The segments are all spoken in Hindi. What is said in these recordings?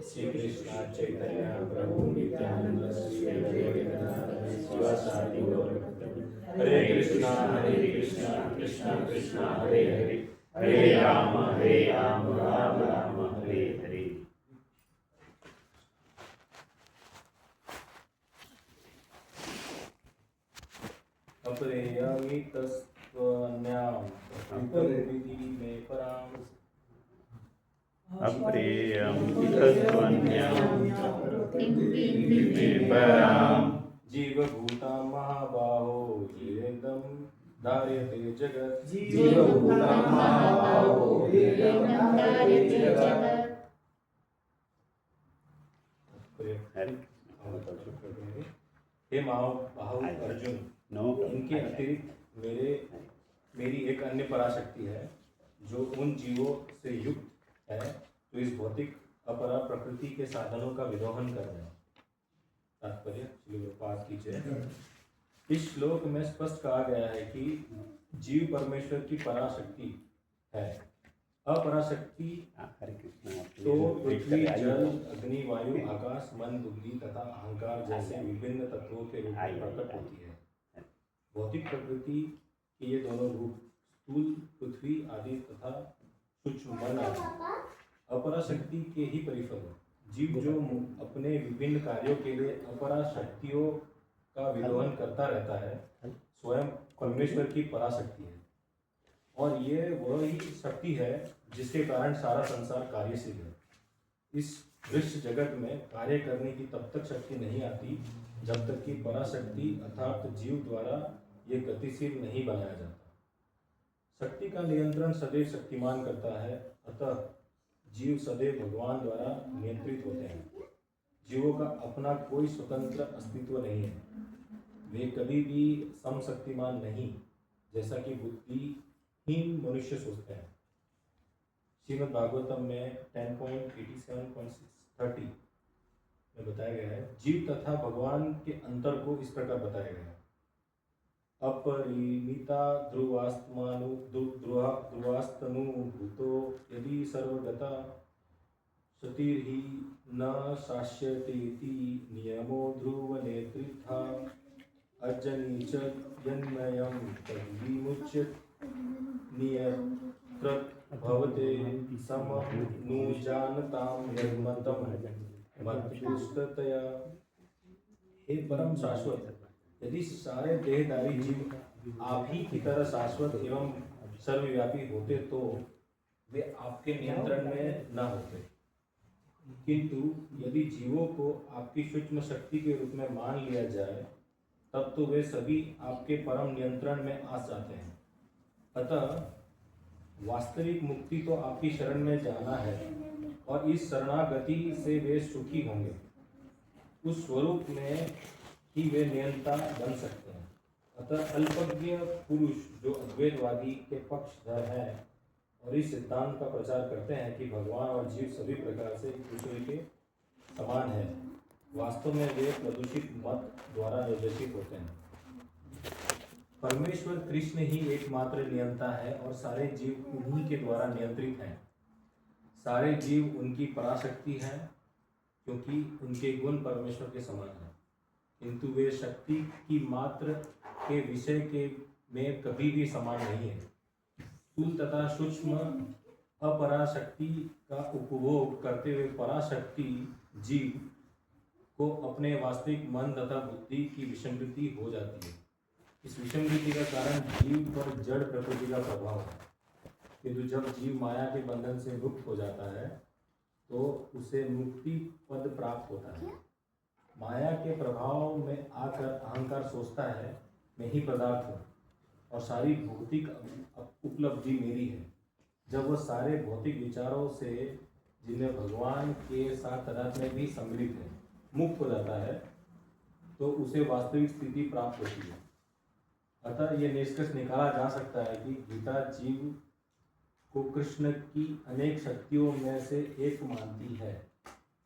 श्री कृष्ण चैतन्य प्रभु नित्यानंद श्री अद्वैत शिवासादि गौरभक्तवृंद। हरे कृष्णा कृष्णा कृष्णा हरे हरे, हरे राम राम राम हरे हरे। अपरेयमितस्त्वन्यां विधि में पराम जीवभूता महाबाहो येदं धार्यते जगत्। जीवभूता महाबाहो येदं धार्यते जगत्। हे महाबाहु अर्जुन, इनके अतिरिक्त मेरी एक अन्य पराशक्ति है जो उन जीवों से युक्त है तो इस भौतिक अपरा प्रकृति के साधनों का विरोहन कर रहे हैं। तात्पर्य पाठ कीजिए। इस श्लोक में स्पष्ट कहा गया है कि जीव परमेश्वर की पराशक्ति है। अपराशक्ति तो पृथ्वी, जल, अग्नि, वायु, आकाश, मन, बुद्धि तथा अहंकार जैसे विभिन्न तत्वों के रूप में प्रकट होती है। भौतिक प्रकृति के ये दोनों रूप स्थूल पृथ्वी आदि तथा सूक्ष्म मन आदि अपराशक्ति के ही परिफल है। जीव जो अपने विभिन्न कार्यों के लिए अपराशक्तियों का विरोहन करता रहता है स्वयं परमेश्वर की पराशक्ति है, और ये वही शक्ति है जिसके कारण सारा संसार कार्यशील है। इस दृश्य जगत में कार्य करने की तब तक शक्ति नहीं आती जब तक कि पराशक्ति अर्थात जीव द्वारा ये गतिशील नहीं बनाया जाता। शक्ति का नियंत्रण सदैव शक्तिमान करता है, अतः जीव सदैव भगवान द्वारा नियंत्रित होते हैं। जीवों का अपना कोई स्वतंत्र अस्तित्व नहीं है। वे कभी भी समशक्तिमान नहीं, जैसा कि बुद्धिहीन मनुष्य सोचते हैं। श्रीमद् भागवतम में 10.87.30 में बताया गया है, जीव तथा भगवान के अंतर को इस प्रकार बताया गया है। अपरिमिता ध्रुवास्तनुभूतो यदि सर्वगता सतिर्हि न शास्यतेति नियमो ध्रुवनेत्रिथा अजनी च यन्मयं तद्विमुच्यते नियत्रत् भवते समनुजानतां यन्मतं मत्पुष्टतया। हे परम शाश्वत, यदि सारे देहधारी जीव आप ही की तरह शाश्वत एवं सर्वव्यापी होते तो वे आपके नियंत्रण में न होते, किंतु यदि जीवों को आपकी सूक्ष्म शक्ति के रूप में मान लिया जाए तब तो वे सभी आपके परम नियंत्रण में आ जाते हैं। अतः वास्तविक मुक्ति तो आपकी शरण में जाना है और इस शरणागति से वे सुखी होंगे। उस स्वरूप में ही वे नियंता बन सकते हैं। अतः अल्पज्ञ पुरुष जो अद्वैतवादी के पक्षधर हैं और इस सिद्धांत का प्रचार करते हैं कि भगवान और जीव सभी प्रकार से एक दूसरे के समान है, वास्तव में वे प्रदूषित मत द्वारा निर्देशित होते हैं। परमेश्वर कृष्ण ही एकमात्र नियंता है और सारे जीव उन्हीं के द्वारा नियंत्रित हैं। सारे जीव उनकी पराशक्ति हैं क्योंकि उनके गुण परमेश्वर के समान हैं, किंतु वे शक्ति की मात्र के विषय के में कभी भी समान नहीं है। स्थूल तथा सूक्ष्म अपराशक्ति का उपभोग करते हुए पराशक्ति जीव को अपने वास्तविक मन तथा बुद्धि की विसंगति हो जाती है। इस विसंगति का कारण जीव पर जड़ प्रकृति का प्रभाव है, किंतु जब जीव माया के बंधन से मुक्त हो जाता है तो उसे मुक्ति पद प्राप्त होता है। माया के प्रभाव में आकर अहंकार सोचता है मैं ही पदार्थ हूँ और सारी भौतिक उपलब्धि मेरी है, जब वह सारे भौतिक विचारों से, जिनमें भगवान के साथ तादाद में भी सम्मिलित है, मुक्त हो जाता है, तो उसे वास्तविक स्थिति प्राप्त होती है। अतः यह निष्कर्ष निकाला जा सकता है कि गीता जीव को कृष्ण की अनेक शक्तियों में से एक मानती है,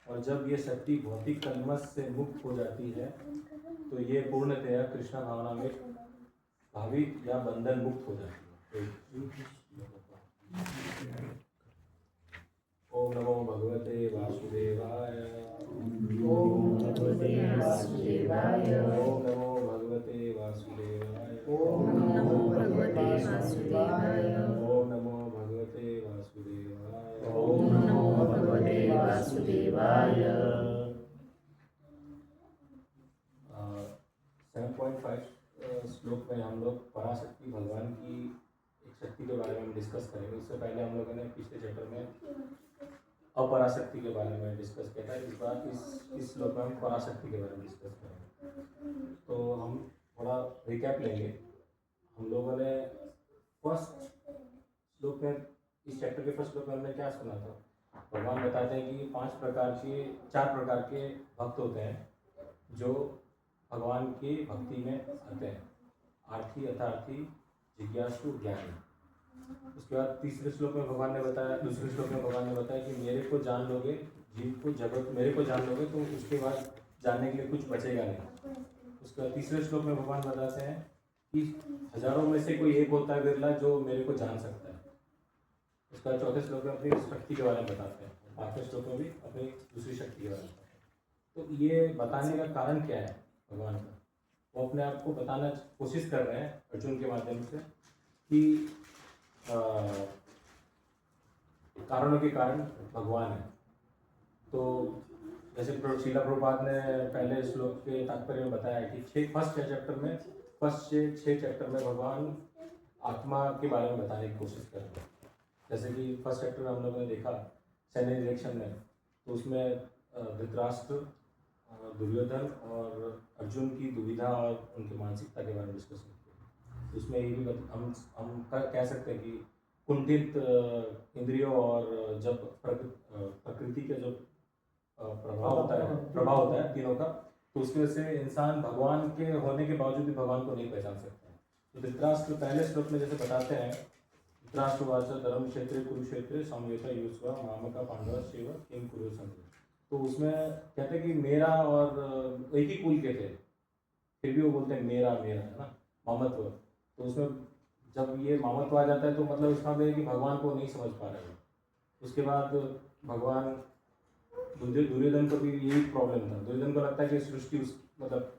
और जब यह शक्ति भौतिक कलमश से मुक्त हो जाती है तो ये पूर्णतया कृष्ण भावना में भावित या बंधन मुक्त हो जाती है। ओम नमो भगवते वासुदेवाय। ओम भगवते वासुदेवाय। ओम नमो भगवते वासुदेवाय। ओम नमो भगवते वासुदेवाय। ओम नमो भगवते वासुदेवाय। ओम नमो भगवते वासुदेवाय। 7.5 श्लोक में हम लोग पराशक्ति भगवान की एक शक्ति के बारे में डिस्कस करेंगे। उससे पहले हम लोगों ने पिछले चैप्टर में अपराशक्ति के बारे में डिस्कस किया था। इस बार इस श्लोक में हम पराशक्ति के बारे में डिस्कस करेंगे। तो हम थोड़ा रिकैप लेंगे। हम लोगों ने फर्स्ट श्लोक में, इस चैप्टर के फर्स्ट श्लोक में हमने क्या सुना था? भगवान बताते हैं कि 4 प्रकार के भक्त होते हैं जो भगवान की भक्ति में आते हैं: आर्थी, अर्थार्थी, जिज्ञासु, ज्ञानी। उसके बाद तीसरे श्लोक में भगवान ने बताया, दूसरे श्लोक में भगवान ने बताया कि मेरे को जान लोगे, जीव को जगत मेरे को जान लोगे तो उसके बाद जानने के लिए कुछ बचेगा नहीं। उसके बाद तीसरे श्लोक में भगवान बताते हैं कि हजारों में से कोई एक होता है बिरला जो मेरे को जान सकता है। उसके बाद चौथे श्लोक में अपनी शक्ति के बारे में बताते हैं। 5वें श्लोक में भी अपनी दूसरी शक्ति के बारे में बताते हैं। तो ये बताने का कारण क्या है भगवान का? वो अपने आप को बताना कोशिश कर रहे हैं अर्जुन के माध्यम से कि कारणों के कारण भगवान है। तो जैसे श्रीला प्रभुपाद ने पहले श्लोक के तात्पर्य में बताया कि फर्स्ट 6 चैप्टर में भगवान आत्मा के बारे में बताने की कोशिश कर रहे हैं। जैसे कि फर्स्ट चैप्टर में हम लोगों ने देखा सैन्य इलेक्शन में, तो उसमें धृतराष्ट्र, दुर्योधन और अर्जुन की दुविधा और उनकी मानसिकता के बारे में डिस्कस किया। तो उसमें ये भी हम कह सकते हैं कि कुंठित इंद्रियों और जब प्रकृति का जो प्रभाव होता है तीनों का, तो उसकी वजह से इंसान भगवान के होने के बावजूद भी भगवान को नहीं पहचान सकता है। तो धृतराष्ट्र पहले श्लोक में जैसे बताते हैं, धृतराष्ट्रवाच धर्म क्षेत्र कुरुक्षेत्र समवेता युष्वा मामका पांडव शिव किम कुरु संग। तो उसमें कहते हैं कि मेरा और एक ही कुल के थे, फिर भी वो बोलते हैं मेरा मेरा, है ना, मामत्व। तो उसमें जब ये मामत्व आ जाता है तो मतलब इसका मतलब है कि भगवान को नहीं समझ पा रहे हैं। उसके बाद भगवान दुर्योधन को भी यही प्रॉब्लम था। दुर्योधन को लगता है कि सृष्टि मतलब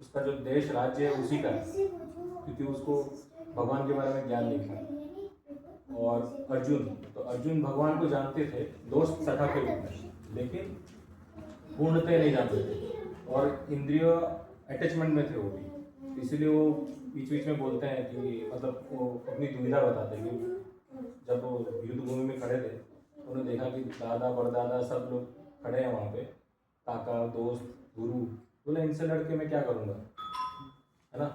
उसका जो देश राज्य है उसी का है, क्योंकि उसको भगवान के बारे में ज्ञान नहीं था। और अर्जुन भगवान को जानते थे दोस्त सखा के रूप में, लेकिन पूर्णतः नहीं जानते थे और इंद्रिय अटैचमेंट में थे वो भी। इसीलिए वो बीच बीच में बोलते हैं कि मतलब वो अपनी दुविधा बताते हैं कि जब वो युद्ध भूमि में खड़े थे तो उन्होंने देखा कि दादा परदादा सब लोग खड़े हैं वहाँ पे, काका, दोस्त, गुरु। बोले इनसे लड़के मैं क्या करूँगा, है ना?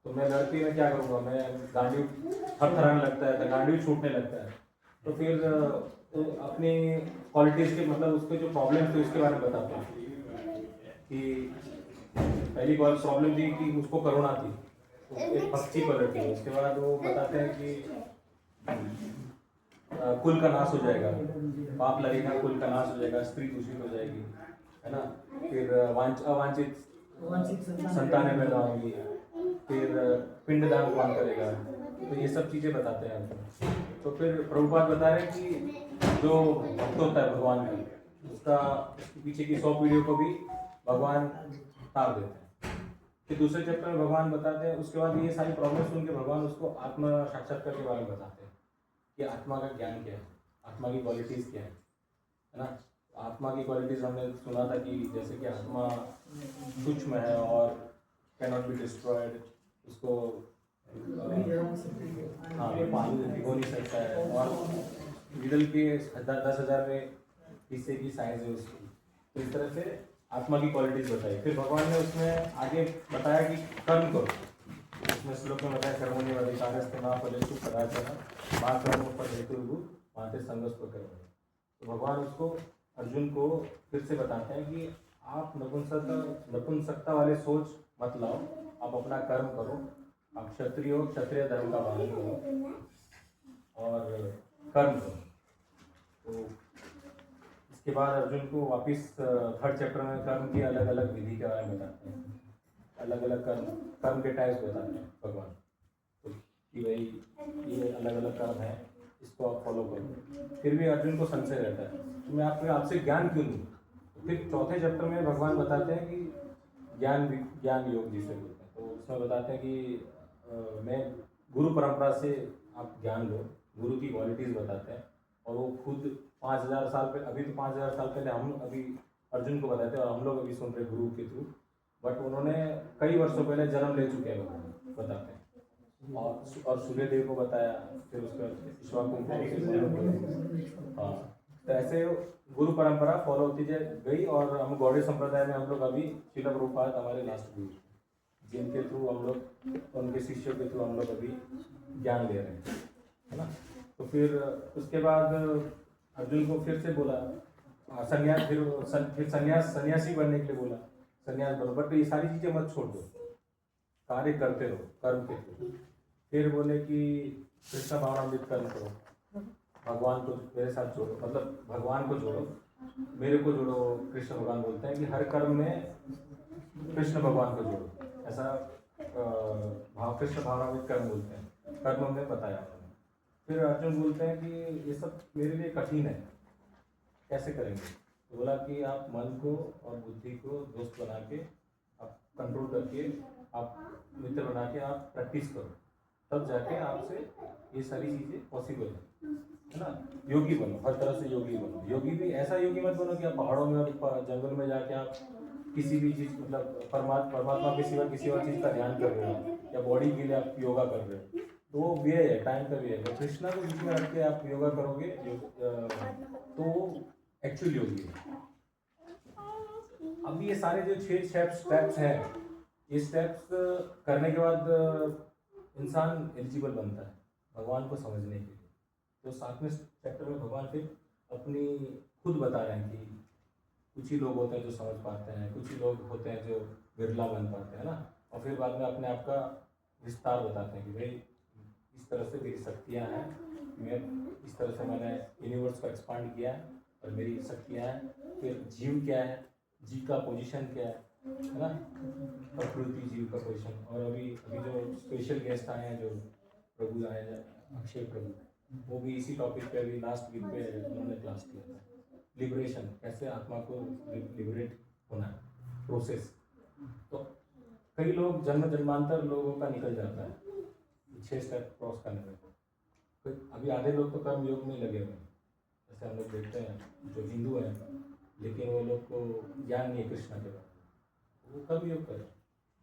तो मैं लड़के में क्या करूँगा, मैं गांडी थरथराने लगता है, तो गांडी छूटने लगता है। तो फिर तो अपनी क्वालिटीज़ के मतलब उसके जो प्रॉब्लम थे उसके बारे में बताते हैं कि पहली प्रॉब्लम थी कि उसको करुणा थी, तो एक पक्षी पलट थी। उसके बाद वो बताते हैं कि कुल का नाश हो जाएगा, पाप लगेगा, कुल का नाश हो जाएगा, स्त्री दूषित हो जाएगी, है ना। फिर अवांछित संतानें पैदा होंगी, फिर पिंडदान कौन करेगा, तो ये सब चीज़ें बताते हैं। तो फिर प्रभुपाद बता रहे हैं कि जो भक्त होता है भगवान का, उसका पीछे की 100 पीढ़ियों को भी भगवान तार देते हैं। फिर दूसरे चैप्टर में भगवान बताते हैं, उसके बाद ये सारी प्रॉब्लम सुन के भगवान उसको आत्मा साक्षात्कार के बारे में बताते हैं कि आत्मा का ज्ञान क्या है, आत्मा की क्वालिटीज़ क्या है ना। आत्मा की क्वालिटीज़ हमने सुना था कि जैसे कि आत्मा सूक्ष्म है और कैन नॉट बी डिस्ट्रॉयड, उसको हाँ पानी हो नहीं सकता है, और रिडल के 10,000 हिस्से की साइंस है उसकी। तो इस तरह से आत्मा की क्वालिटीज बताई। फिर भगवान ने उसमें आगे बताया कि कर्म करो। उसमें श्लोक में बताया कर्मों वाली कार्यस्थ ना फलेषु कदाचन मा कर्म फलेतु माते संगस प्रकरण। तो भगवान उसको अर्जुन को फिर से बताते हैं कि आप नपुंसकता वाले सोच मत लाओ, आप अपना कर्म करो, आप क्षत्रिय हो, क्षत्रिय धर्म का पालन करो और कर्म करो। तो इसके बाद अर्जुन को वापस थर्ड चैप्टर में कर्म की अलग अलग विधि के बारे में बताते हैं, अलग अलग कर्म के टाइप्स बताते हैं भगवान। तो कि भाई ये अलग अलग कर्म है, इसको आप फॉलो करो। फिर भी अर्जुन को संशय रहता है कि मैं आपसे ज्ञान क्यों लूँ। तो फिर चौथे चैप्टर में भगवान बताते हैं कि ज्ञान योग जिसे बोलते हैं। तो उसमें बताते हैं कि मैं गुरु परंपरा से आप ज्ञान लो, गुरु की क्वालिटीज़ बताते हैं। और वो खुद 5000 साल पहले, अभी तो 5000 साल पहले हम अभी अर्जुन को बताते हैं और हम लोग अभी सुन रहे गुरु के थ्रू, बट उन्होंने कई वर्षों पहले जन्म ले चुके हैं भगवान, बताते हैं। और सूर्यदेव को बताया, फिर उसके बाद ईश्वर को। हाँ, तो ऐसे गुरु परंपरा फॉलो होती गई। और हम गौड़ीय संप्रदाय में हम लोग अभी श्रील प्रभुपाद हमारे लास्ट गुरु, जिनके थ्रू हम लोग, उनके शिष्यों के थ्रू हम लोग अभी ज्ञान ले रहे हैं, है ना। तो फिर उसके बाद अर्जुन को फिर से बोला संन्यास, फिर सन्यासी बनने के लिए बोला, संन्यास बनो, बट ये सारी चीज़ें मत छोड़ दो, कार्य करते रहो कर्म के थ्रू। फिर बोले कि कृष्ण भावनामृत कर्म करो, भगवान को मेरे साथ जोड़ो, मतलब भगवान को जोड़ो, मेरे को जोड़ो। कृष्ण भगवान बोलते हैं कि हर कर्म में कृष्ण भगवान को जोड़ो, ऐसा कृष्ण भावनामृत कर्म बोलते हैं, कर्म में बताया उन्होंने। फिर अर्जुन बोलते हैं कि ये सब मेरे लिए कठिन है, कैसे करेंगे। तो बोला कि आप मन को और बुद्धि को दोस्त बना के, आप कंट्रोल करके, आप मित्र बना के आप प्रैक्टिस करो, तब जाके आपसे ये सारी चीज़ें पॉसिबल है ना। योगी बनो, हर तरह से योगी बनो। योगी भी ऐसा योगी मत बनो कि आप पहाड़ों में और जंगल में जाके आप किसी भी चीज़, मतलब परमात्मा के सिवा किसी और चीज़ का ध्यान कर रहे हो, या बॉडी के लिए आप योगा कर रहे हो, तो वो व्यय है, टाइम का व्यय है। तो कृष्णा को बीच में रख के आप योगा करोगे तो एक्चुअल योगी है। अब ये सारे जो 6 स्टेप्स हैं, ये स्टेप्स करने के बाद इंसान एलिजिबल बनता है भगवान को समझने के लिए। तो 7वें चैप्टर में भगवान फिर अपनी खुद बता रहे हैं कि कुछ ही लोग होते हैं जो समझ पाते हैं, कुछ ही लोग होते हैं जो बिरला बन पाते हैं ना। और फिर बाद में अपने आप का विस्तार बताते हैं कि भाई इस तरह से मेरी शक्तियाँ हैं, मैं इस तरह से मैंने यूनिवर्स को एक्सपांड किया है और मेरी शक्तियाँ हैं। फिर जीव क्या है, जीव का पोजीशन क्या है ना, प्रकृति जीव का पोजीशन। और अभी जो स्पेशल गेस्ट आए हैं, जो प्रभु आए हैं, अक्षय प्रभु, वो भी इसी टॉपिक पे अभी लास्ट वीक पे उन्होंने क्लास किया था, लिबरेशन, कैसे आत्मा को लिबरेट होना है, प्रोसेस। तो कई लोग जन्मांतर लोगों का निकल जाता है 6 स्टेप क्रॉस करने में। तो अभी आधे लोग तो कर्म योग में लगे हुए हैं, जैसे हम लोग देखते हैं जो हिंदू हैं, लेकिन वो लोग को ज्ञान नहीं है कृष्णा के बारे में, वो कर्म योग करें।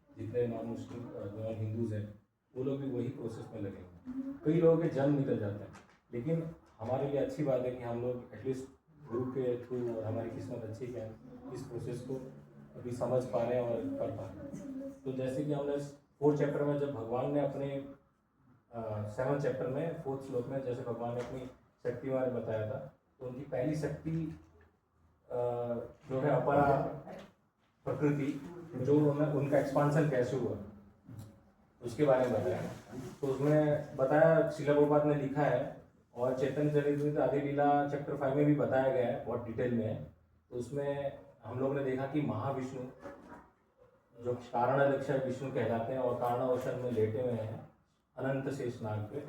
जितने नॉन मुस्लिम नॉन हिंदूज हैं, वो लोग भी वही प्रोसेस में लगे हुए हैं। कई लोगों के जन्म निकल जाते हैं, लेकिन हमारे लिए अच्छी बात है कि हम लोग एटलीस्ट गुरु के थ्रू, और हमारी किस्मत अच्छी है, इस प्रोसेस को अभी समझ पा रहे हैं और कर पा रहे हैं। तो जैसे कि हमने 4th चैप्टर में, जब भगवान ने अपने 7th चैप्टर में 4th श्लोक में जैसे भगवान ने अपनी शक्ति बारे बताया था, तो उनकी पहली शक्ति जो है अपरा प्रकृति, जो उनका एक्सपांसन कैसे हुआ उसके बारे में बताया। तो उसमें बताया, श्रील प्रभुपाद ने लिखा है, और चैतन्य चरितामृत आदि लीला चैप्टर 5 में भी बताया गया है, बहुत डिटेल में है। तो उसमें हम लोग ने देखा कि महाविष्णु, जो कारणलक्ष विष्णु कहलाते हैं और कारणवशन में लेटे हुए हैं अनंत शेषनाग पे,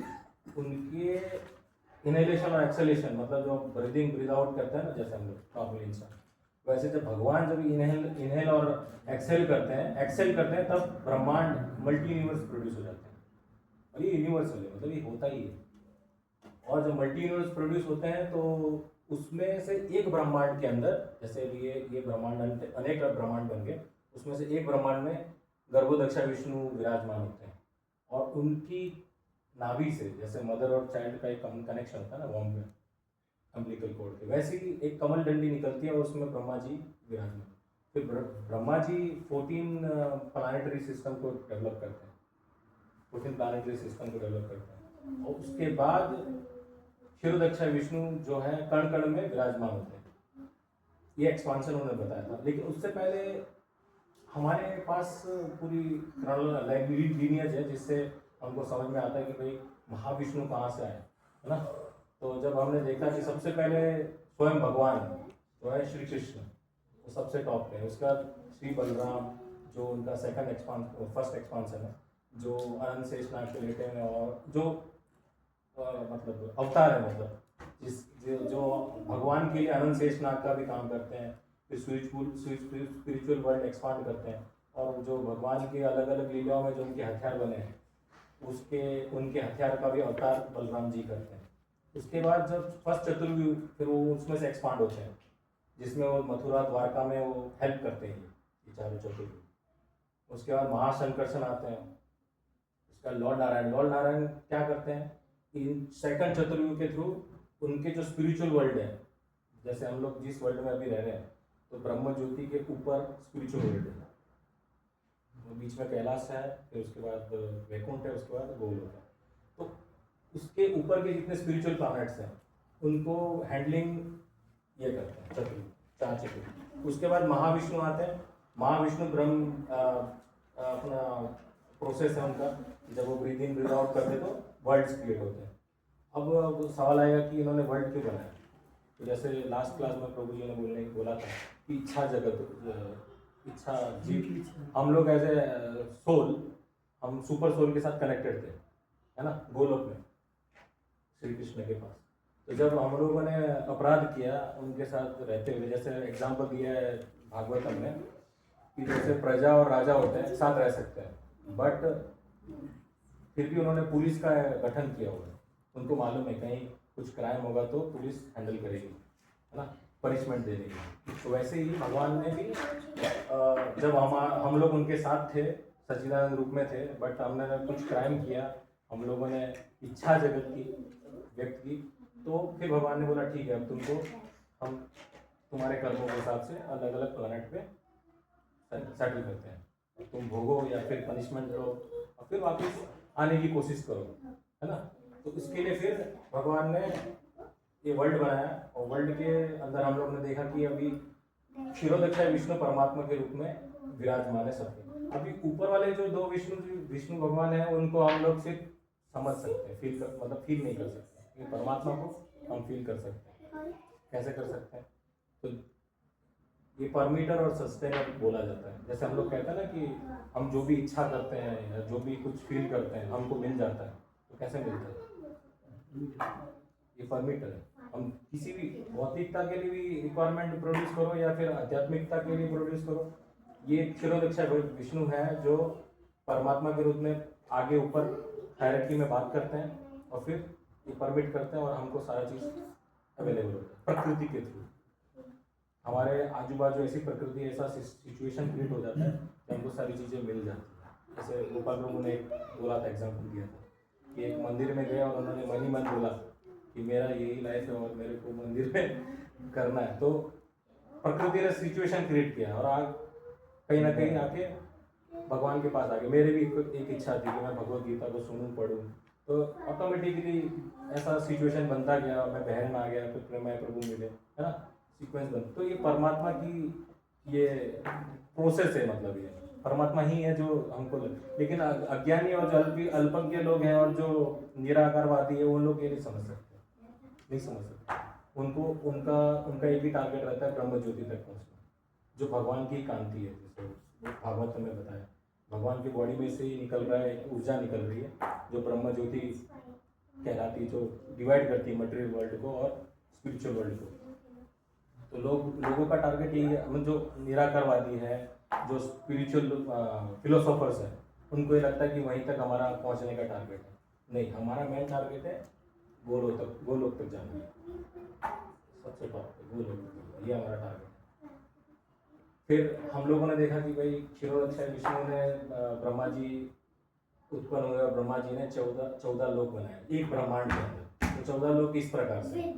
उनके इनहेलेशन और एक्सेलेशन, मतलब जो ब्रीदिंग ब्रीद आउट करते हैं ना, जैसे हम लोग नॉर्मल इंसान, वैसे जब भगवान जब इनहेल और एक्सेल करते हैं तब ब्रह्मांड मल्टी यूनिवर्स प्रोड्यूस हो जाते हैं। और ये यूनिवर्सल है, मतलब ये होता ही है। और जब मल्टी यूनिवर्स प्रोड्यूस होते हैं तो उसमें से एक ब्रह्मांड के अंदर, जैसे ये ब्रह्मांड अनेक ब्रह्मांड बन गए, उसमें से एक ब्रह्मांड में गर्भोदक्षा विष्णु विराजमान होते हैं। और उनकी नाभि से, जैसे मदर और चाइल्ड का एक कनेक्शन होता है ना वॉर्म में, अम्बिलिकल कॉर्ड के, वैसे ही एक कमल डंडी निकलती है और उसमें ब्रह्मा जी विराजमान। फिर ब्रह्मा जी 14 प्लानिटरी सिस्टम को डेवलप करते हैं, 14 प्लानिटरी सिस्टम को डेवलप करते हैं। और उसके बाद क्षीरोदक्षा विष्णु जो है कण कण में विराजमान होते हैं। ये एक्सपांशन उन्होंने बताया था। लेकिन उससे पहले हमारे पास पूरी लीनियज है जिससे हमको समझ में आता है कि भाई महाविष्णु कहाँ से आए, है ना। तो जब हमने देखा कि सबसे पहले स्वयं भगवान जो है श्री कृष्ण वो सबसे टॉप पे है, उसके बाद श्री बलराम जो उनका फर्स्ट एक्सपांसन है, जो अनंत शेषनाग के लेटे हैं और जो मतलब अवतार है, मतलब जो भगवान के लिए अनंत शेषनाग का भी काम करते हैं, फिर स्पिरिचुअल वर्ल्ड एक्सपांड करते हैं। और जो भगवान के अलग अलग लीलाओं में जो उनके हथियार बने हैं उनके हथियार का भी अवतार बलराम जी करते हैं। उसके बाद जब फर्स्ट चतुर्व्यूह फिर वो उसमें से एक्सपांड होते हैं, जिसमें वो मथुरा द्वारका में वो हेल्प करते हैं ये चारों चतुर्व्यूह। उसके बाद महाशंकर्षण आते हैं, उसका लॉर्ड नारायण क्या करते हैं, इन सेकंड चतुर्व्यूह के थ्रू उनके जो स्पिरिचुअल वर्ल्ड है, जैसे हम लोग जिस वर्ल्ड में अभी रह रहे हैं, तो ब्रह्म ज्योति के ऊपर स्पिरिचुअल वर्ल्ड है, वो बीच में कैलाश है, फिर उसके बाद वैकुंठ है, उसके बाद गोलोक है। तो उसके ऊपर के जितने स्पिरिचुअल प्लैनेट्स हैं उनको हैंडलिंग ये करते हैं चार चतुर्व्यूह। उसके बाद महाविष्णु आते हैं। महाविष्णु ब्रह्म अपना प्रोसेस है उनका, जब वो ब्रीथ इन ब्रीथ आउट करते तो वर्ल्ड्स क्रिएट होते हैं। अब सवाल आएगा कि इन्होंने वर्ल्ड क्यों बनाया। तो जैसे लास्ट क्लास में प्रभु जी ने बोला था कि इच्छा जगत, इच्छा जीव, हम लोग एज ए सोल, हम सुपर सोल के साथ कनेक्टेड थे, है ना, गोलोक में श्री कृष्ण के पास। तो जब हम लोगों ने अपराध किया उनके साथ रहते हुए, जैसे एग्जाम्पल दिया है भागवतम में कि जैसे प्रजा और राजा होते हैं साथ रह सकते हैं, बट फिर भी उन्होंने पुलिस का गठन किया हुआ है। उनको मालूम है कहीं कुछ क्राइम होगा तो पुलिस हैंडल करेगी, है ना, पनिशमेंट दे देगी। तो वैसे ही भगवान ने भी जब हम लोग उनके साथ थे, सच्चिदानंद रूप में थे, बट हमने कुछ क्राइम किया, हम लोगों ने इच्छा जगत की व्यक्त की, तो फिर भगवान ने बोला ठीक है, अब तुमको हम तुम्हारे कर्मों के हिसाब से अलग अलग प्लैनेट पे सेटल करते हैं, तुम भोगो या फिर पनिशमेंट लो और फिर वापस आने की कोशिश करो, है ना। तो इसके लिए फिर भगवान ने ये वर्ल्ड बनाया, और वर्ल्ड के अंदर हम लोग ने देखा कि अभी क्षीरोदक्षा विष्णु परमात्मा के रूप में विराजमान है सबके। अभी ऊपर वाले जो दो विष्णु भगवान हैं उनको हम लोग सिर्फ समझ सकते हैं, मतलब फील नहीं कर सकते। ये परमात्मा को हम फील कर सकते हैं। कैसे कर सकते हैं, तो ये परमीटर और सस्टेनर बोला जाता है। जैसे हम लोग कहते हैं ना कि हम जो भी इच्छा करते हैं या जो भी कुछ फील करते हैं हमको मिल जाता है, तो कैसे मिलता है, ये परमीटर है। हम किसी भी भौतिकता के लिए भी रिक्वायरमेंट प्रोड्यूस करो या फिर आध्यात्मिकता के लिए प्रोड्यूस करो, ये क्षीरोदक्षा विष्णु है जो परमात्मा के रूप में आगे ऊपर हायरार्की में बात करते हैं और फिर ये परमिट करते हैं और हमको सारा चीज़ अवेलेबल होता है प्रकृति के थ्रू। हमारे आजू बाजू ऐसी प्रकृति, ऐसा सिचुएशन क्रिएट हो जाता है कि हमको सारी चीज़ें मिल जाती हैं। जैसे गोपाल प्रभु ने एक बोला था, एग्जाम्पल दिया था कि एक मंदिर में गए और उन्होंने मन ही मन बोला कि मेरा यही लाइफ है और मेरे को मंदिर में करना है। तो प्रकृति ने सिचुएशन क्रिएट किया और आज कहीं ना कहीं आके भगवान के पास आ गए। मेरे भी एक इच्छा थी कि मैं भगवत गीता को सुनूं पढ़ूं, तो ऑटोमेटिकली ऐसा सिचुएशन बनता गया, मैं बहन में आ गया, फिर मैं प्रभु मिले, है ना, सीक्वेंस बन। तो ये परमात्मा की ये प्रोसेस है, मतलब ये परमात्मा ही है जो हमको लेकिन अज्ञानी और जो अल्पज्ञ लोग हैं और जो निराकारवादी है वो लोग ये नहीं समझ सकते। उनको उनका एक ही टारगेट रहता है ब्रह्म ज्योति तक पहुँचना, जो भगवान की कांति है। जैसे भागवत में बताया, भगवान की बॉडी में से ही निकल रहा है, एक ऊर्जा निकल रही है जो ब्रह्म ज्योति कहलाती है, जो डिवाइड करती है मटेरियल वर्ल्ड को और स्पिरिचुअल वर्ल्ड को। तो लोगों का टारगेट यही है, जो निराकारवादी है, जो स्पिरिचुअल फिलोसोफर्स हैं, उनको ये लगता है कि वहीं तक हमारा पहुंचने का टारगेट है। नहीं, हमारा मेन टारगेट है गोलोक तक जाना, सबसे टॉप पे गोलोक तक जाना, ये हमारा टारगेट है। फिर हम लोगों ने देखा कि भाई क्षीरोदक्षा विष्णु ने ब्रह्मा जी उत्पन्न हुए और ब्रह्मा जी ने 14 लोक बनाए एक ब्रह्मांड के अंदर। तो 14 लोक इस प्रकार से,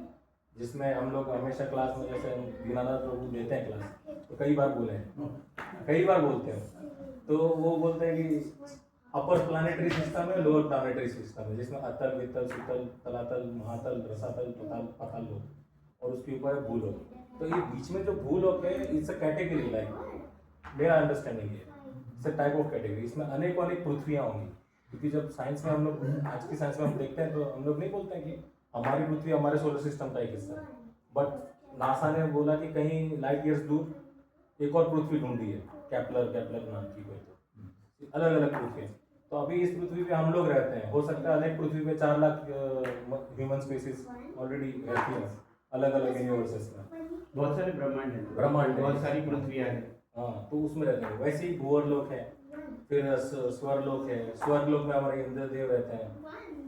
जिसमें हम लोग हमेशा क्लास में जैसे दीनानाथ प्रभु देते हैं क्लास, तो कई बार बोलते हैं, तो वो बोलते हैं कि अपर प्लानिटरी सिस्टम है, लोअर प्लानिटरी सिस्टम है, जिसमें अतल, वितल, सुतल, तलातल, महातल, रसातल, पाताल लोक और उसके ऊपर है भूलोक। तो ये बीच में जो भूलोक है, इट्स अ कैटेगरी, लाइक मेरा अंडरस्टैंडिंग है, it's a type of category. इसमें अनेक अनेक पृथ्वियाँ होंगी, क्योंकि जब साइंस में हम लोग, आज की साइंस में हम देखते हैं तो हम लोग नहीं बोलते हैं कि हमारी पृथ्वी हमारे सोलर सिस्टम का एक हिस्सा है, बट नासा ने बोला कि कहीं लाइट ईयर्स दूर एक और पृथ्वी ढूंढी है, कैप्लर नाम की कोई, तो अलग अलग पृथ्वी। तो अभी इस पृथ्वी पे हम लोग रहते हैं, हो सकता है अनेक पृथ्वी पे 4 लाख ह्यूमन स्पीसीज ऑलरेडी रहती हैं अलग अलग यूनिवर्सेस में। बहुत सारे ब्रह्मांड हैं, बहुत सारी पृथ्वियाँ हैं। हाँ, तो उसमें रहते हैं। वैसे ही भूअरलोक है, फिर स्वर्लोक है, स्वर्गलोक में हमारे इंद्रदेव रहते हैं,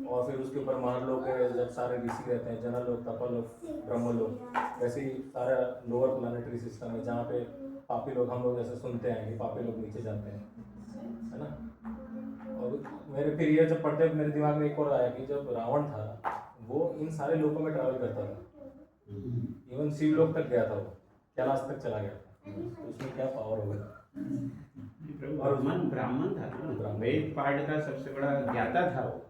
और फिर उसके ऊपर महरलोक है, जब सारे ऋषि रहते हैं, जनलोक, तपलोक, ब्रह्मलोक। वैसे ही सारा लोअर प्लानिटरी सिस्टम है, जहाँ पे पापी लोग, हम लोग जैसे सुनते हैं कि पापी लोग नीचे जाते हैं, है ना। और मेरे फिर ये जब पढ़ते मेरे दिमाग में एक और आया कि जब रावण था वो इन सारे लोकों में ट्रैवल करता था, इवन शिवलोक तक गया था, वो कैलाश तक चला गया था, तो उसमें क्या पावर होगा। और मन ब्राह्मण था ना, वेद पाठ का सबसे बड़ा ज्ञाता था वो,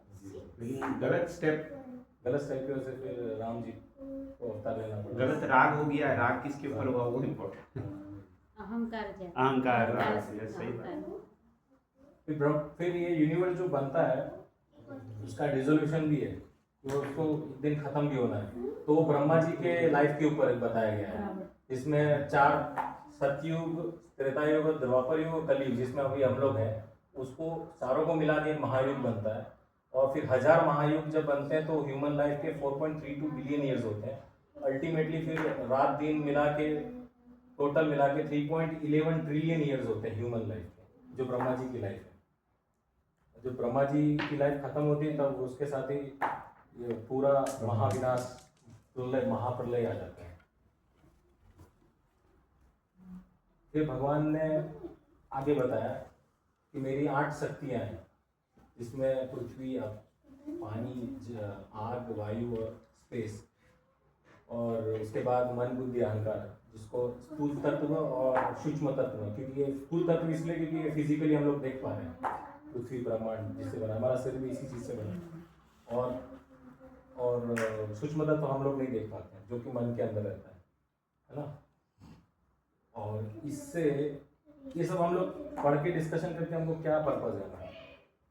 लेकिन गलत स्टेप की वजह से फिर राम जी को अवतार लेना पड़ा। गलत राग हो गया, राग किसके ऊपर हुआ वो इम्पोर्टेंट, अहंकार राग, सही बात। फिर ये यूनिवर्स जो बनता है उसका डिसोल्यूशन भी है, तो उसको एक दिन खत्म भी होना है। तो वो ब्रह्मा जी के लाइफ के ऊपर बताया गया है। इसमें 4 सतयुग, त्रेता युग, द्वापर युग, कलयुग, जिसमें अभी हम लोग हैं, उसको चारों को मिला के महायुग बनता है। और फिर 1000 महायुग जब बनते हैं तो ह्यूमन लाइफ के 4.32 बिलियन ईयर्स होते हैं। अल्टीमेटली फिर रात दिन मिला के टोटल मिला के 3.11 ट्रिलियन ईयर्स होते हैं ह्यूमन लाइफ के, जो ब्रह्मा जी की लाइफ है। जब ब्रह्मा जी की लाइफ खत्म होती है तब उसके साथ ही ये पूरा महाविनाश, प्रलय, महाप्रलय आ जाता है। फिर भगवान ने आगे बताया कि मेरी 8 शक्तियाँ हैं, जिसमें पृथ्वी, पानी, आग, वायु और स्पेस, और उसके बाद मन, बुद्धि, अहंकार, जिसको स्थूल तत्व और सूक्ष्म तत्व, क्योंकि ये स्थूल तत्व इसलिए क्योंकि ये फिजिकली हम लोग देख पा रहे हैं, पृथ्वी ब्रह्मांड जिससे बना, हमारा शरीर भी इसी चीज़ से बना, और सूक्ष्म तत्व हम लोग नहीं देख पाते हैं, जो कि मन के अंदर रहता है ना। और इससे ये सब हम लोग पढ़ के डिस्कशन करके हमको क्या पर्पज है हमारा,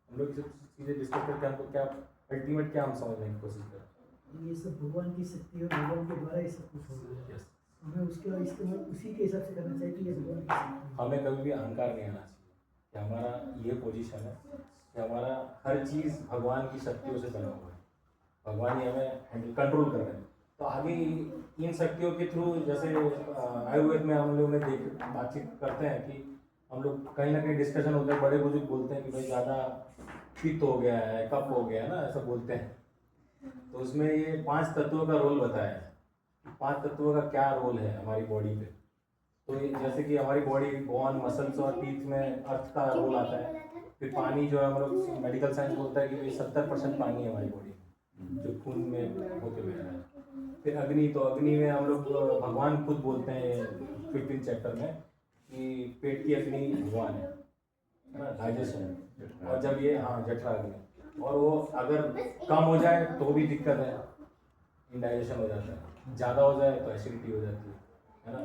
हम लोग सब चीज़ें डिस्कस करके हमको क्या अल्टीमेट क्या हम समझने की कोशिश करते हैं। ये सब भगवान की शक्ति और भगवान के द्वारा ये सब कुछ हो रहा है। हमें उसके इस्तेमाल उसी के हिसाब से करना चाहिए कि ये भगवान की शक्ति है। हमें कभी भी अहंकार नहीं आना चाहिए कि हमारा ये पोजीशन है कि हमारा हर चीज़ भगवान की शक्तियों से बना हुआ है, भगवान ही हमें कंट्रोल कर रहे हैं। तो आगे इन शक्तियों के थ्रू, जैसे आयुर्वेद में हम लोग बातचीत करते हैं कि हम लोग कहीं ना कहीं डिस्कशन होता है, बड़े बुजुर्ग बोलते हैं कि भाई ज़्यादा पित्त हो गया है, कफ हो गया है ना, ऐसा बोलते हैं। तो उसमें ये 5 तत्वों का रोल बताया है, 5 तत्वों का क्या रोल है हमारी बॉडी पे। तो जैसे कि हमारी बॉडी, बोन, मसल्स और टीथ में अर्थ का रोल आता है। फिर पानी जो है, हम लोग मेडिकल साइंस बोलता है कि 70% पानी है हमारी बॉडी में, जो खून में होके बह रहा है। फिर अग्नि, तो अग्नि में हम लोग भगवान खुद बोलते हैं 15 चैप्टर में कि पेट की अग्नि भगवान है ना, डाइजेशन। और जब ये, हाँ, जठरा अग्नि, और वो अगर कम हो जाए तो भी दिक्कत है, इंडाइजेशन हो जाता है, ज़्यादा हो जाए तो एसिडिटी हो जाती है ना।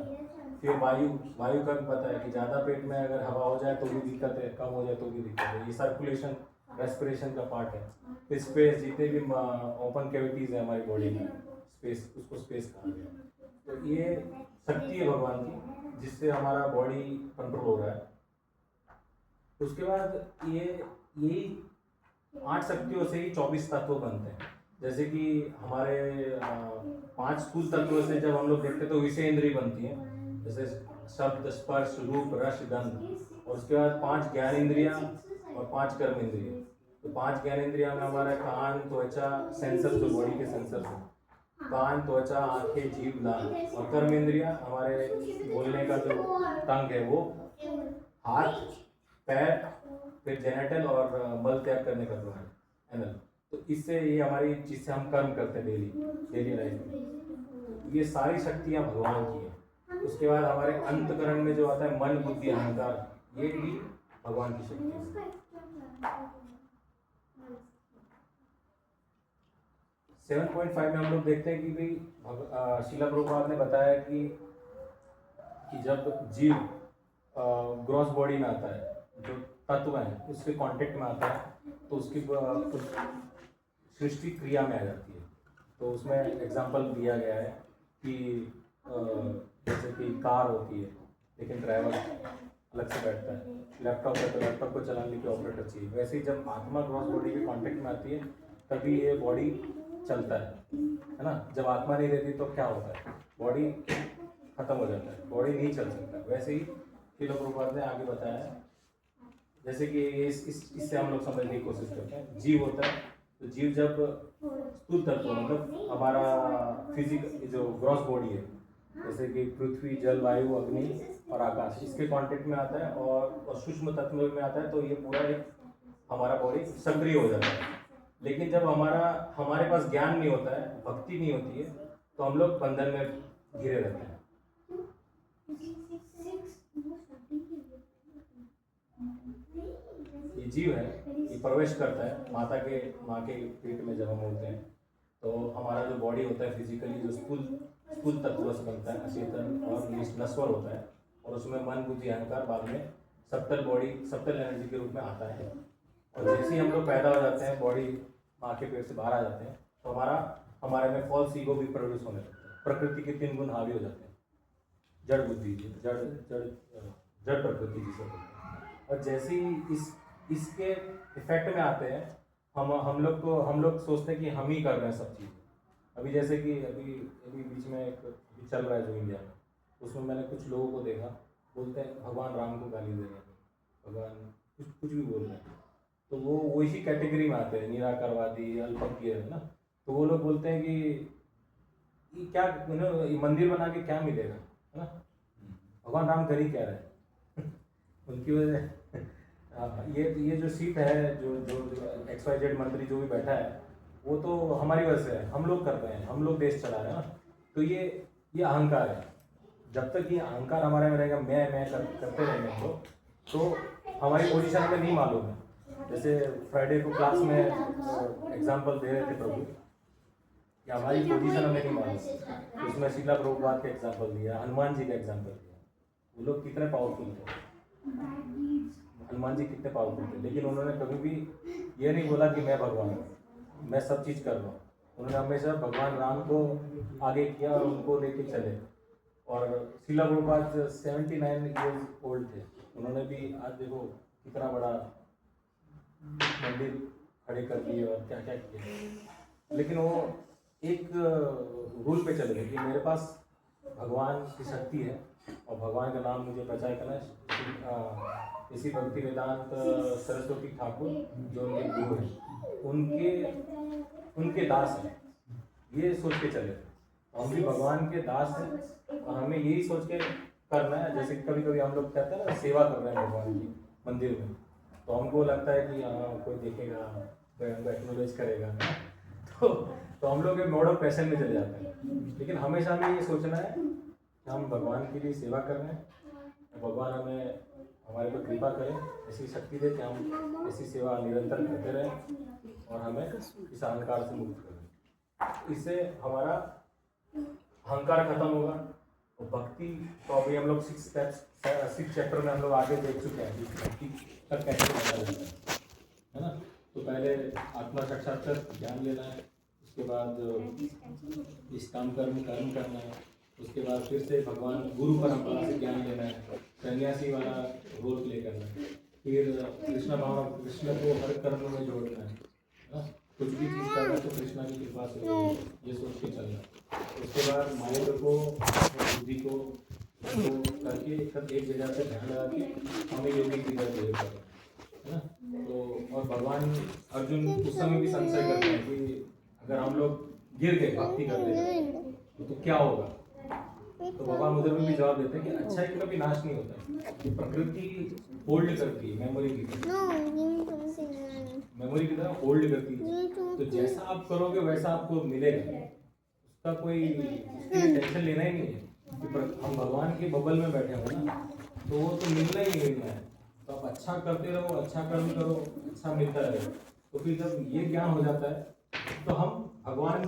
फिर वायु का भी पता है कि ज़्यादा पेट में अगर हवा हो जाए तो भी दिक्कत है, कम हो जाए तो भी दिक्कत है। ये सर्कुलेशन, रेस्पिरेशन का पार्ट है। फिर स्पेस, जितने भी ओपन कैविटीज़ है हमारी बॉडी में, स्पेस, उसको स्पेस कहा गया। तो ये शक्ति है भगवान की, जिससे हमारा बॉडी कंट्रोल हो रहा है। उसके बाद यही 8 शक्तियों से ही 24 तत्व बनते हैं। जैसे कि हमारे 5 स्थूल तत्वों से जब हम लोग देखते तो विषय इंद्रिय बनती है, जैसे शब्द, स्पर्श, रूप, रस, गंध। और उसके बाद 5 ज्ञान इंद्रियां और 5 कर्म इंद्रिय। तो 5 ज्ञान इंद्रियां में हमारा कान, त्वचा, सेंसर, जो बॉडी के सेंसर हैं, कान, त्वचा, आंखें, जीभ, दांत। और कर्म इंद्रियां हमारे बोलने का जो टंग है वो, हाथ, पैर, फिर जेनेटल और मल त्याग करने का द्वार, एनल। तो इससे ये हमारी, जिससे हम कर्म करते हैं डेली लाइफ में, ये सारी शक्तियाँ भगवान की हैं। उसके बाद हमारे अंतकरण में जो आता है मन, बुद्धि, अहंकार, ये भी भगवान की शक्ति है। 7.5 में हम लोग देखते हैं कि भाई शीला प्रभुपाद ने बताया कि जब जीव ग्रॉस बॉडी में आता है, जो तत्व है उसके कांटेक्ट में आता है तो उसकी सृष्टि क्रिया में आ जाती है। तो उसमें एग्जांपल दिया गया है कि जैसे कि कार होती है लेकिन ड्राइवर अलग से बैठता है, लैपटॉप है तो लैपटॉप को चलाने के ऑपरेटर चाहिए। वैसे ही जब आत्मा ग्रॉस बॉडी के कांटेक्ट में आती है तभी ये बॉडी चलता है ना। जब आत्मा नहीं रहती तो क्या होता है, बॉडी खत्म हो जाता है, बॉडी नहीं चल सकता। वैसे ही शीला प्रभुपाद ने आगे बताया है, जैसे कि इससे हम लोग समझने की कोशिश करते हैं। जीव होता है तो जीव जब स्थूल तत्व मतलब हमारा फिजिक जो ग्रॉस बॉडी है, जैसे कि पृथ्वी, जल, वायु, अग्नि और आकाश, इसके कांटेक्ट में आता है और सूक्ष्म तत्व में आता है तो ये पूरा एक हमारा बॉडी सक्रिय हो जाता है। लेकिन जब हमारे पास ज्ञान नहीं होता है, भक्ति नहीं होती है, तो हम लोग बंधन में घिरे रहते हैं। ये जीव है, ये प्रवेश करता है माँ के पेट में जब हम होते हैं तो हमारा जो बॉडी होता है फिजिकली जो स्थूल तत्व से बनता है, अचेतन और नश्वर होता है, और उसमें मन, बुद्धि, अहंकार बाद में सप्तल एनर्जी के रूप में आता है। और जैसे ही हम लोग पैदा हो जाते हैं, बॉडी माँ के पेट से बाहर आ जाते हैं, तो हमारे में फॉल्स ईगो भी प्रोड्यूस होने लगता है। प्रकृति के 3 गुण हावी हो जाते हैं, जड़ बुद्धि, जड़ प्रकृति जिसे बोलते हैं। और जैसे ही इसके इफेक्ट में आते हैं, हम लोग सोचते हैं कि हम ही कर रहे हैं सब चीज़। अभी जैसे कि अभी बीच में एक चल रहा है जो इंडिया में, उसमें मैंने कुछ लोगों को देखा, बोलते हैं भगवान राम को गाली दे रहे हैं, भगवान कुछ भी बोल रहे हैं। तो वो वही कैटेगरी में आते हैं, निराकारवादी, अल्पज्ञ, है ना। तो वो लोग बोलते हैं कि क्या मंदिर बना के क्या मिलेगा, है ना, भगवान राम कर ही क्या रहे हैं। उनकी वजह ये जो सीट है, जो XYZ मंत्री जो भी बैठा है, वो तो हमारी वजह से है, हम लोग कर रहे हैं, हम लोग देश चला रहे हैं ना। तो ये अहंकार है। जब तक ये अहंकार हमारे में रहेगा, मैं करते रहेंगे हम लोग, तो हमारी पोजीशन हमें नहीं मालूम है। जैसे फ्राइडे को क्लास में एग्जाम्पल दे रहे थे प्रभु कि हमारी पोजीशन हमें नहीं मालूम। उसमें शीला प्रभुपाद का एग्जाम्पल दिया, हनुमान जी का एग्जाम्पल दिया। वो लोग कितने पावरफुल थे, हनुमान जी कितने पावरफुल थे, लेकिन उन्होंने कभी भी ये नहीं बोला कि मैं भगवान हूँ, मैं सब चीज़ कर रहा हूँ। उन्होंने हमेशा भगवान राम को आगे किया और उनको लेके चले। और शीला प्रभुपाद 79 ईयर्स ओल्ड थे, उन्होंने भी आज देखो कितना बड़ा मंदिर खड़े कर दिए और क्या क्या किया। लेकिन वो एक रूल पे चले गए कि मेरे पास भगवान की शक्ति है और भगवान का नाम मुझे प्रचार करना है। इसी भक्ति वेदांत सरस्वती ठाकुर जो उनके गुरु हैं, उनके दास हैं, ये सोच के चले। हम भी भगवान के दास हैं और हमें यही सोच के करना है। जैसे कभी कभी हम लोग कहते हैं ना, सेवा कर रहे हैं भगवान की मंदिर में, तो हमको लगता है कि हाँ कोई देखेगा, कोई हमको एक्नोलेज करेगा, तो हम लोग मोड ऑफ पैशन में चले जाते हैं। लेकिन हमेशा हमें ये सोचना है कि हम भगवान के लिए सेवा कर रहे हैं, भगवान हमें हमारे पर कृपा करें, ऐसी शक्ति दे कि हम ऐसी सेवा निरंतर करते रहें और हमें इस अहंकार से मुक्त करें। इससे हमारा अहंकार खत्म होगा। और भक्ति तो अभी हम लोग 6 चैप्टर में हम लोग आगे देख चुके हैं कि भक्ति तक कैसे पता जाता है ना। तो पहले आत्मा साक्षात्कार ज्ञान लेना है, उसके बाद निष्काम कर्म करना है, उसके बाद फिर से भगवान गुरु परंपरा से ज्ञान लेना है, सन्यासी वाला रोल प्ले करना है, फिर कृष्ण को हर कर्म में जोड़ना है ना। कुछ भी चीज़ करना तो कृष्णा की कृपा से ये सोच के चलना। उसके बाद माइंड को, बुद्धि को करके एक जगह से ध्यान लगा के हमें योगी क्रिया करना है ना। तो और भगवान अर्जुन उस समय भी संशय करते हैं कि अगर हम लोग गिर गए भक्ति करते तो क्या होगा। तो भगवान उधर में भी जवाब देते हैं कि अच्छाई का कभी नाश नहीं होता, कि प्रकृति होल्ड करती है, मेमोरी की तरह होल्ड करती है। तो जैसा आप करोगे वैसा आपको मिलेगा, उसका कोई उसके लिए टेंशन लेना ही नहीं है कि हम भगवान के बबल में बैठे हो ना, तो वो तो मिलना ही मिलना है। तो आप अच्छा करते रहो, अच्छा कर्म करो, अच्छा मिलता रहेगा। तो फिर जब ये ज्ञान हो जाता है तो हम भगवान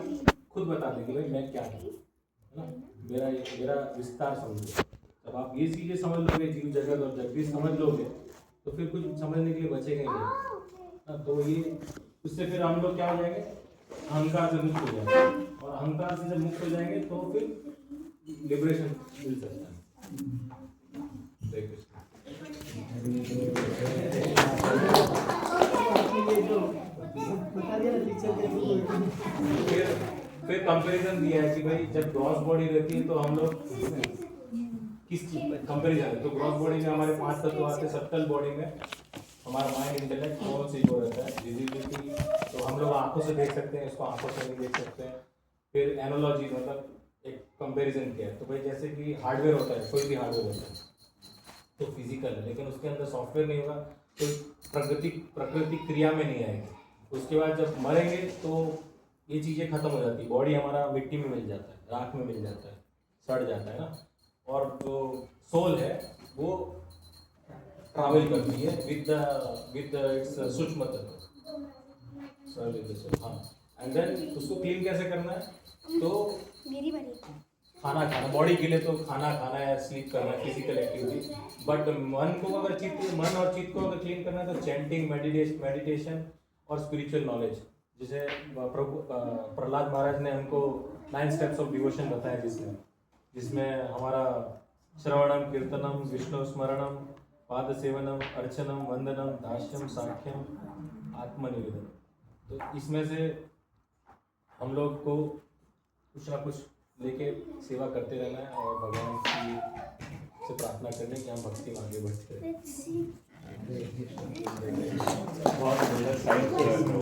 खुद बता देंगे भाई मैं क्या हूँ, है ना। मेरा विस्तार समझो। जब आप ये चीजें समझ लोगे, जीव जगत और जगदीश समझ लोगे, तो फिर कुछ समझने के लिए बचेगा ही नहीं। तो ये उससे फिर हम लोग क्या हो जाएंगे, अहंकार से मुक्त हो जाएंगे, और अहंकार से जब मुक्त हो जाएंगे तो फिर लिबरेशन मिल सकता है। हरे कृष्ण। बता दिया ना पिक्चर के थ्रू। फिर कंपैरिजन दिया है कि भाई जब ग्रॉस बॉडी रहती है तो हम लोग किस चीज पर कंपैरिजन है। तो ग्रॉस बॉडी में हमारे 5 तत्व आते हैं, सटल बॉडी में हमारा माइंड, इंटेलेक्ट, सोल से जो रहता है, विजिबिलिटी, तो हम लोग आंखों से देख सकते हैं, इसको आंखों से नहीं देख सकते हैं। फिर एनालॉजी मतलब एक कंपैरिजन किया है। तो भाई जैसे कि हार्डवेयर होता है, कोई भी हार्डवेयर होता है तो फिजिकल है, लेकिन उसके अंदर सॉफ्टवेयर नहीं होगा तो प्रकृति क्रिया में नहीं आएगी। उसके बाद जब मरेंगे तो ये चीज़ें खत्म हो जाती है, बॉडी हमारा मिट्टी में मिल जाता है, राख में मिल जाता है, सड़ जाता है ना। और जो सोल है वो ट्रैवल करती है विद इट्स सूक्ष्म तत्व, हाँ। एंड देन उसको क्लीन कैसे करना है, तो खाना खाना, बॉडी के लिए तो खाना खाना है, स्लीप करना है, फिजिकल एक्टिविटी। बट मन को अगर मन और चित्त को अगर क्लीन करना है तो चैंटिंग, मेडिटेशन और स्पिरिचुअल नॉलेज। जैसे प्रभु प्रहलाद महाराज ने हमको 9 स्टेप्स ऑफ डिवोशन बताए, जिसमें हमारा श्रवणम, कीर्तनम, विष्णु स्मरणम, पाद सेवनम, अर्चनम, वंदनम, दास्यम, साख्यम, आत्मनिवेदन। तो इसमें से हम लोग को कुछ ना कुछ लेके सेवा करते रहना है और भगवान की से प्रार्थना करने कि हम भक्ति में आगे बढ़ते रहें। बहुत सुंदर साइंस